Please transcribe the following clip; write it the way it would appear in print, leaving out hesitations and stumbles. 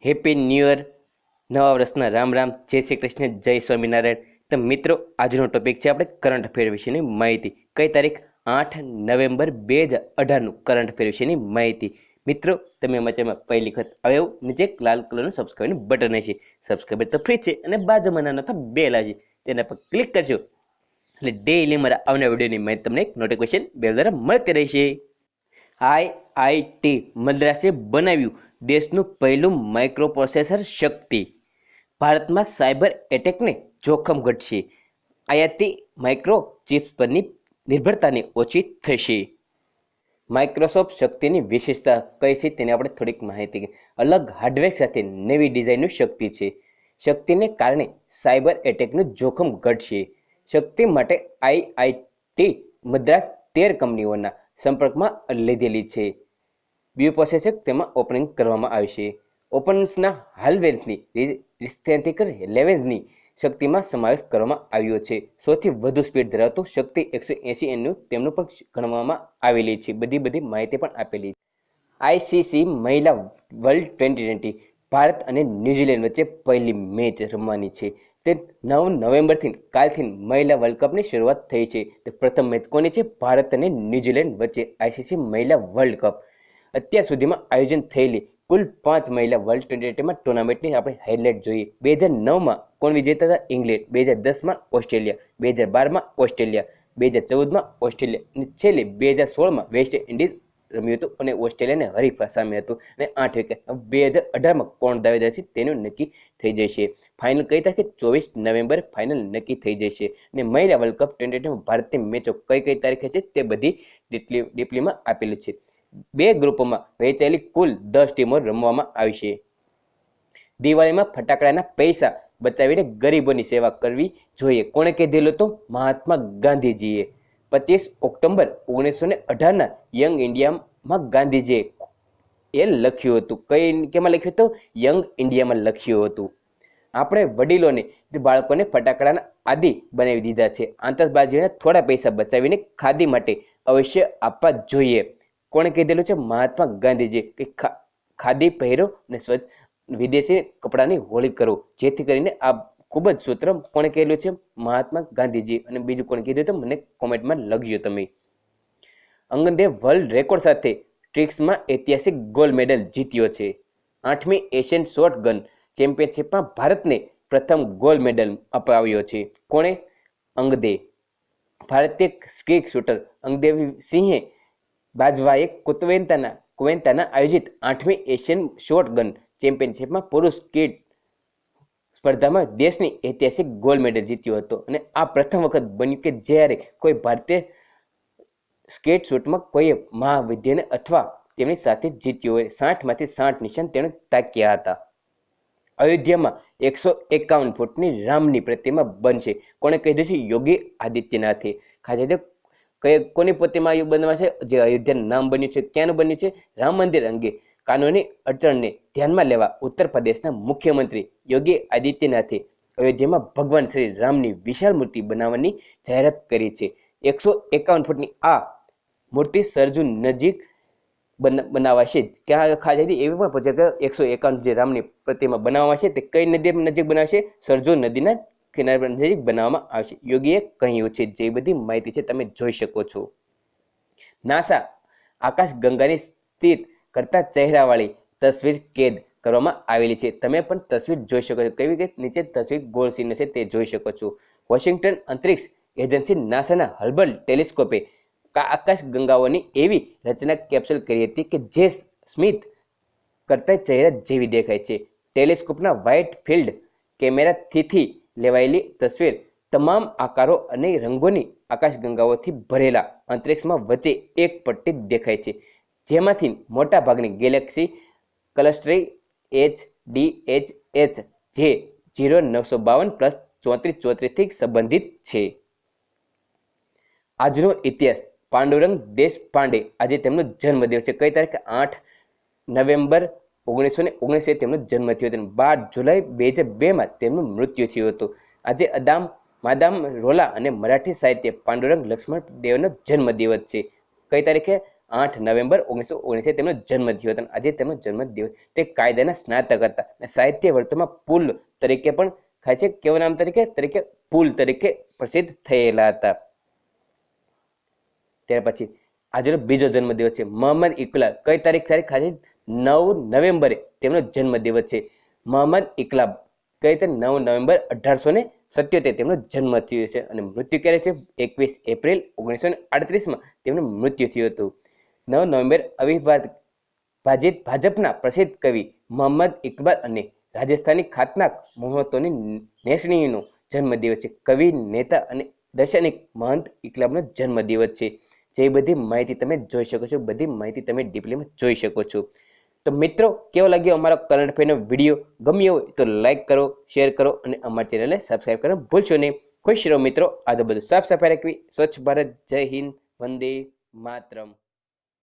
Happy new year, નવા વર્ષના રામ રામ, જય શ્રી કૃષ્ણ, જય સ્વામિનારાયણ. તો મિત્રો, આજનો ટોપિક છે આપણે કરંટ અફેર વિશેની માહિતી. કઈ તારીખ? 8 નવેમ્બર 2018નું કરંટ અફેર વિશેની માહિતી. મિત્રો, તમે મચામાં પહેલી વખત આવ્યો, નીચે એક લાલ કલરનું સબસ્ક્રાઇબનું બટન હશે. સબસ્ક્રાઇબર તો ફ્રી છે અને બાજુમાં નાનો તો બેલ છે, તેના પર ક્લિક કરજો એટલે ડેઈલી મારા આવનાર વિડીયોની માહિતી તમને એક નોટિફિકેશન બેલ દ્વારા મળતી રહેશે. આઈઆઈટી મદ્રાસે બનાવ્યું દેશનું પહેલું માઇક્રો પ્રોસેસર શક્તિ. ભારતમાં સાયબર એટેકને જોખમ ઘટશે. આયાતી માઇક્રો ચિપ્સ પરની નિર્ભરતાને ઓછી થશે. માઇક્રોસોફ્ટ શક્તિની વિશેષતા કઈ છે તેની આપણે થોડીક માહિતી. અલગ હાર્ડવેર સાથે નવી ડિઝાઇનનું શક્તિ છે. શક્તિને કારણે સાયબર એટેકનું જોખમ ઘટશે. શક્તિ માટે આઈઆઈટી મદ્રાસ 13 કંપનીઓના સંપર્કમાં લીધેલી છે. પ્રોસેસર તેમાં ઓપનિંગ કરવામાં આવશે. ઓપન્સના હાલવેલ્સની રિસ્થેન્ટિક લેવેન્સની શક્તિમાં સમાવેશ કરવામાં આવ્યો છે. સૌથી વધુ સ્પીડ ધરાવતું શક્તિ 180Nનું તેમનું પણ ગણવામાં આવેલી છે. બધી માહિતી પણ આપેલી. આઈસીસી મહિલા વર્લ્ડ 2020 ભારત અને ન્યૂઝીલેન્ડ વચ્ચે પહેલી મેચ રમવાની છે. તે 9 નવેમ્બરથી કાલથી મહિલા વર્લ્ડ કપની શરૂઆત થઈ છે. તે પ્રથમ મેચ કોની છે? ભારત અને ન્યૂઝીલેન્ડ વચ્ચે આઈસીસી મહિલા વર્લ્ડ કપ. અત્યાર સુધીમાં આયોજન થયેલી કુલ 5 મહિલા વર્લ્ડ 2020માં ટુર્નામેન્ટની આપણે હાઇલાઇટ જોઈએ. 2009માં કોણ વિજેતા હતા? ઇંગ્લેન્ડ. 2010માં ઓસ્ટ્રેલિયા. 2012માં ઓસ્ટ્રેલિયા. 2014માં ઓસ્ટ્રેલિયા અને છેલ્લે 2016માં વેસ્ટ ઇન્ડિઝ રમ્યું હતું અને ઓસ્ટ્રેલિયાને હરીફા સામે હતું અને 8 વિકેટ. 2018માં કોણ દાવેદાર છે તેનું નક્કી થઈ જશે. ફાઇનલ કઈ તારીખે? 24 નવેમ્બરે ફાઇનલ નક્કી થઈ જશે. અને મહિલા વર્લ્ડ કપ 2020માં ભારતની મેચો કઈ તારીખે છે તે બધી ડીપલીમાં આપેલી છે. 2 ગ્રુપોમાં વહેંચાયેલી કુલ 10 ટીમો રમવામાં આવશે. દિવાળીમાં ફટાકડાના પૈસા બચાવીને ગરીબોની સેવા કરવી જોઈએ. કોણે કીધેલું હતું? મહાત્મા ગાંધીજીએ. 25 ઓક્ટોબર 1918ના યંગ ઇન્ડિયામાં ગાંધીજીએ લખ્યું હતું. કેમાં લખ્યું હતું? યંગ ઇન્ડિયામાં લખ્યું હતું. આપણે વડીલોને બાળકોને ફટાકડાના આદિ બનાવી દીધા છે. આતશબાજીના થોડા પૈસા બચાવીને ખાદી માટે અવશ્ય આપવા જોઈએ. કોણે કીધેલું છે? મહાત્મા ગાંધીજી. કે ખાદી પહેરો અને સ્વચ્છ વિદેશી કપડાની હોળી કરો, જેથી કરીને આ ખૂબ જ સૂત્ર કોણે કહેલું છે? મહાત્મા ગાંધીજી. અને બીજું કોણે કીધું તો મને કોમેન્ટમાં લખજો તમે. અંગદે વર્લ્ડ રેકોર્ડ સાથે ટ્રિક્સમાં ઐતિહાસિક ગોલ્ડ મેડલ જીત્યો છે. 8મી એશિયન શોર્ટ ગન ચેમ્પિયનશિપમાં ભારતને પ્રથમ ગોલ્ડ મેડલ અપાવ્યો છે. કોણે? અંગદે. ભારતીય સ્કીક શૂટર અંગદેવ સિંહે બાજવાએ કુવેન્તાના આયોજિત 8મી એશિયન શોર્ટ ગન ચેમ્પિયનશિપમાં પુરુષ સ્કીટ સ્પર્ધામાં દેશની ઐતિહાસિક ગોલ્ડ મેડલ જીત્યો હતો. અને આ પ્રથમ વખત બન્યું કે જ્યારે કોઈ ભારતીય સ્કેટ શૂટમાં કોઈએ મહાવિદ્યાને અથવા તેમની સાથે જીત્યો હોય. 60માંથી 60 નિશાન તેણે તાક્યા હતા. અયોધ્યામાં 151 ફૂટની રામની પ્રતિમા બનશે. કોણે કહ્યું છે? યોગી આદિત્યનાથે. ખાસ કોની પ્રતિમા બનવા છે? જે અયોધ્યાનું નામ બન્યું છે, ક્યાંનું બન્યું છે? રામ મંદિર અંગે કાનૂની અડચણને ધ્યાનમાં લેવા ઉત્તર પ્રદેશના મુખ્યમંત્રી યોગી આદિત્યનાથે અયોધ્યામાં ભગવાન શ્રી રામની વિશાળ મૂર્તિ બનાવવાની જાહેરાત કરી છે. 151 ફૂટની આ મૂર્તિ સરજુ નજીક બનાવાશે. ક્યાં ખાલી એવી પણ પૂછે કે 151 જે રામની પ્રતિમા બનાવવામાં છે તે કઈ નદી નજીક બનાવશે? સરજુ નદીના કિનારે નજીક બનાવવામાં આવશે. યોગીએ કહ્યું છે. જે બધી માહિતી છે તમે જોઈ શકો છો. નાસા આકાશ ગંગાની સ્થિત કરતા ચહેરાવાળી તસવીર કેદ કરવામાં આવેલી છે. તમે પણ તસવીર જોઈ શકો છો. કેવી કે નીચે તસવીર ગોળ ચિહ્ન છે તે જોઈ શકો છો. વોશિંગ્ટન અંતરિક્ષ એજન્સી નાસાના હબલ ટેલિસ્કોપે આકાશ ગંગાઓની એવી રચના કેપ્સ્યુલ કરી હતી કે જે સ્મિથ કરતા ચહેરા જેવી દેખાય છે. ટેલિસ્કોપના વ્હાઇટ ફિલ્ડ કેમેરાથી લેવાયેલી તસવીર તમામ આકારો અને રંગોની આકાશગંગાઓથી ભરેલા અંતરિક્ષમાં વચ્ચે એક પટ્ટી દેખાય છે, જેમાંથી મોટા ભાગની ગેલેક્સી ક્લસ્ટરિંગ HDHH જે 0952 + 3434 થી સંબંધિત છે. આજનો ઇતિહાસ. પાંડુરંગ દેશપાંડે. આજે તેમનો જન્મદિવસ છે. કઈ તારીખે? 8 નવેમ્બર 1919 તેમનો જન્મ થયો હતો. 12 જુલાઈ 2002માં તેમનું મૃત્યુ થયું હતું. આજે માદામ રોલા અને મરાઠી સાહિત્ય પાંડુરંગ લક્ષ્મણ દેવનો જન્મદિવસ છે. કઈ તારીખે? 8 નવેમ્બર 1919 તેમનો જન્મ થયો હતો. આજે તેમનો જન્મદિવસ. તે કાયદાના સ્નાતક હતા અને સાહિત્ય વર્તુળમાં પુલ તરીકે પણ ખાય છે. કેવા નામ તરીકે પુલ તરીકે પ્રસિદ્ધ થયેલા હતા. ત્યાર પછી આજનો બીજો જન્મદિવસ છે મોહમ્મદ ઇકબાલ. કઈ તારીખ ખાય છે? 9 નવેમ્બરે તેમનો જન્મદિવસ છે. મોહમ્મદ ઇકબાલ કઈ રીતે? 9 નવેમ્બર 1877 તેમનો જન્મ થયો છે અને મૃત્યુ ક્યારે છે? 21 એપ્રિલ 1938 તેમનું મૃત્યુ થયું હતું. 9 નવેમ્બર અવિભાજિત ભાજપના પ્રસિદ્ધ કવિ મોહમ્મદ ઇકબાલ અને રાજસ્થાની ખ્યાતનાક મોહમ્મદોની નેસણીનો જન્મદિવસ છે. કવિ, નેતા અને દાર્શનિક મહંત ઇકબાલનો જન્મદિવસ છે. જે બધી માહિતી તમે જોઈ શકો છો, બધી માહિતી તમે ડીપલીમાં જોઈ શકો છો. તો મિત્રો, કેવો લાગ્યો અમારો કરંટ અફેરનો વિડીયો? ગમ્યો હોય તો લાઈક કરો, શેર કરો અને અમારી ચેનલને સબસ્ક્રાઈબ કરવાનું ભૂલશો નહીં. ખુશ રહો મિત્રો. આજે બધું સાફ સફાઈ રાખવી. સ્વચ્છ ભારત. જય હિન્દ. વંદે માતરમ.